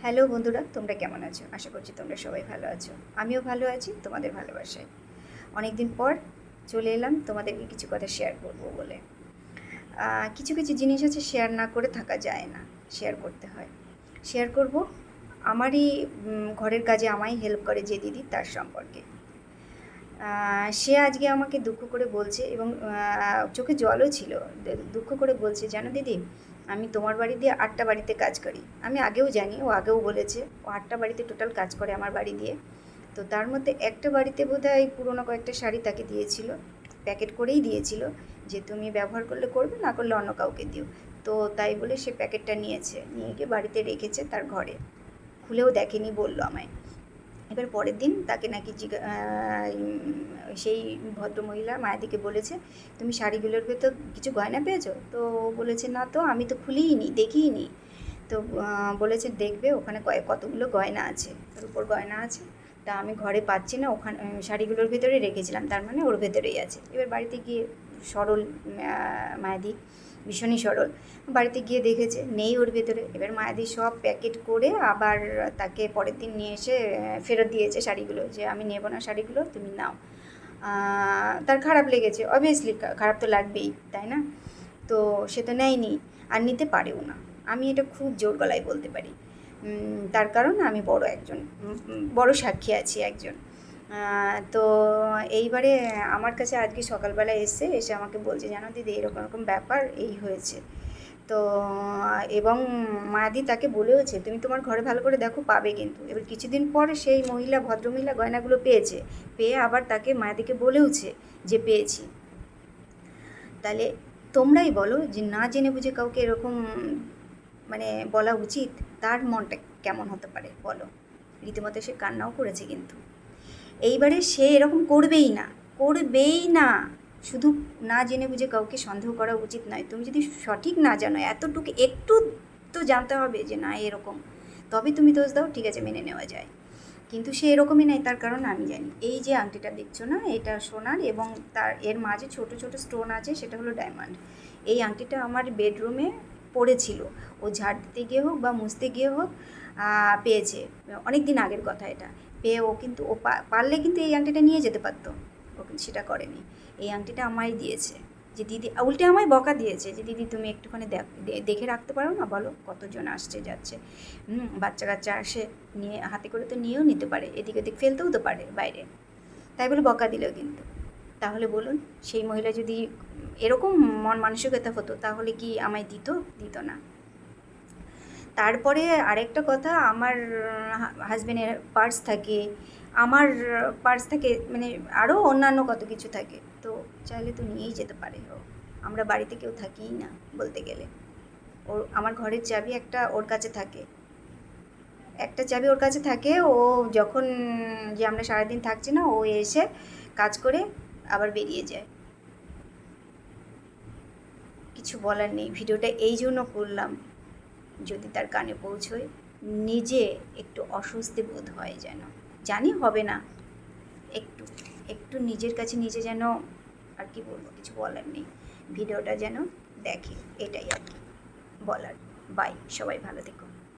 Hello বন্ধুরা, তোমরা কেমন আছো? আশা করছি তোমরা সবাই ভালো আছো। আমিও ভালো আছি তোমাদের ভালোবাসায়। অনেক দিন পর চলে এলাম তোমাদেরকে কিছু কথা শেয়ার করব বলে। কিছু কিছু জিনিস আছে শেয়ার না করে থাকা যায় না, শেয়ার করতে হয়। শেয়ার করব আমারই ঘরের কাজে আমায় হেল্প করে যে দিদি, তার সম্পর্কে। সে আজকে আমাকে দুঃখ করে বলছে এবং চোখে জলও ছিল। দুঃখ করে বলছে, জানো দিদি, আমি তোমার বাড়ি দিয়ে 8টা বাড়িতে কাজ করি। আমি আগেও জানি, ও আগেও বলেছে ও 8টা বাড়িতে টোটাল কাজ করে আমার বাড়ি দিয়ে। তো তার মধ্যে একটা বাড়িতে বোধহয় পুরোনো কয়েকটা শাড়ি তাকে দিয়েছিল, প্যাকেট করেই দিয়েছিল যে তুমি ব্যবহার করলে করবে, না করলে অন্য কাউকে দিও। তো তাই বলে সে প্যাকেটটা নিয়েছে, নিয়ে গিয়ে বাড়িতে রেখেছে তার ঘরে, খুলেও দেখেনি বললো আমায়। এবার পরের দিন তাকে নাকি সেই ভদ্রমহিলা মায়াদিকে বলেছে, তুমি শাড়িগুলোর ভেতর কিছু গয়না পেয়েছো? তো বলেছে, না তো, আমি তো খুলিই নি, দেখিই নি। তো বলেছে দেখবে ওখানে কতগুলো গয়না আছে, রূপোর গয়না আছে। তা আমি ঘরে পাচ্ছি না, ওখানে শাড়িগুলোর ভেতরে রেখেছিলাম, তার মানে ওর ভেতরেই আছে। এবার বাড়িতে গিয়ে সরল মায়াদি, ভীষণই সরল, বাড়িতে গিয়ে দেখেছে নেই ওর ভেতরে। এবার মায়াদি সব প্যাকেট করে আবার তাকে পরের দিন নিয়ে এসে ফেরত দিয়েছে শাড়িগুলো, যে আমি নেব না শাড়িগুলো, তুমি নাও। তার খারাপ লেগেছে, অবভিয়াসলি খারাপ তো লাগবেই, তাই না? তো সে তো নেয়নি, আর নিতে পারেও না। আমি এটা খুব জোর গলায় বলতে পারি। তার কারণ আমি বড় সাক্ষী আছি একজন। তো এইবারে আমার কাছে আজকে সকালবেলা এসে আমাকে বলছে, জানো দিদি, এরকম এরকম ব্যাপার, এই হয়েছে। তো এবং মায়াদি তাকে বলেওছে, তুমি তোমার ঘরে ভালো করে দেখো, পাবে কিন্তু। এবার কিছুদিন পর সেই ভদ্রমহিলা গয়নাগুলো পেয়েছে, পেয়ে আবার তাকে মায়াদিকে বলেওছে যে পেয়েছি। তাহলে তোমরাই বলো যে না জেনে বুঝে কাউকে এরকম মানে বলা উচিত? তার মনটা কেমন হতে পারে বলো? রীতিমতো সে কান্নাও করেছে কিন্তু। এইবারে সে এরকম করবেই না, করবেই না। শুধু না জেনে বুঝে কাউকে সন্দেহ করা উচিত নয়। তুমি যদি সঠিক না জানো, এতটুকু একটু তো জানতে হবে যে না এরকম, তবে তুমি দোষ দাও, ঠিক আছে, মেনে নেওয়া যায়। কিন্তু সে এরকমই নাই, তার কারণ আমি জানি। এই যে আংটিটা দেখছো না, এটা সোনার, এবং এর মাঝে ছোট ছোট স্টোন আছে, সেটা হলো ডায়মন্ড। এই আংটিটা আমার বেডরুমে পড়েছিল, ও ঝাড় দিতে গিয়ে হোক বা মুছতে গিয়ে হোক পেয়েছে। অনেক দিন আগের কথা এটা। পেয়ে ও কিন্তু পারলে কিন্তু এই আংটিটা নিয়ে যেতে পারতো, ও কিন্তু সেটা করেনি। এই আংটিটা আমায় দিয়েছে, যে দিদি, উল্টে আমায় বকা দিয়েছে যে দিদি তুমি একটুখানি দেখে রাখতে পারো না? বলো কতজন আসছে যাচ্ছে, বাচ্চা কাচ্চা আসে, নিয়ে হাতে করে তো নিয়েও নিতে পারে, এদিক ওদিক ফেলতেও তো পারে বাইরে, তাই বলে বকা দিল কিন্তু। তাহলে বলুন, সেই মহিলা যদি এরকম মন মানসিকতা হতো, তাহলে কি আমায় দিত? দিত না। তারপরে আরেকটা কথা, আমার হাজব্যান্ডের পার্স থাকে, আমার পার্স থাকে, মানে আরও অন্যান্য কত কিছু থাকে। তো চাইলে তো নিয়েই যেতে পারে ও। আমরা বাড়িতে কেউ থাকিই না বলতে গেলে। আমার ঘরের চাবি একটা ওর কাছে থাকে, একটা চাবি ওর কাছে থাকে। ও যখন, যে আমরা সারাদিন থাকছি না, ও এসে কাজ করে আবার বেরিয়ে যায়। কিছু বলার নেই, ভিডিওটা এই জন্য করলাম, যদি তার কানে পৌঁছয়, নিজে একটু অস্বস্তি বোধ হয় যেন। জানি হবে না, একটু একটু নিজের কাছে নিজে যেন, আর কি বলবো, কিছু বলার নেই, ভিডিওটা যেন দেখে, এটাই আর কি বলার। বাই, সবাই ভালো থেকো।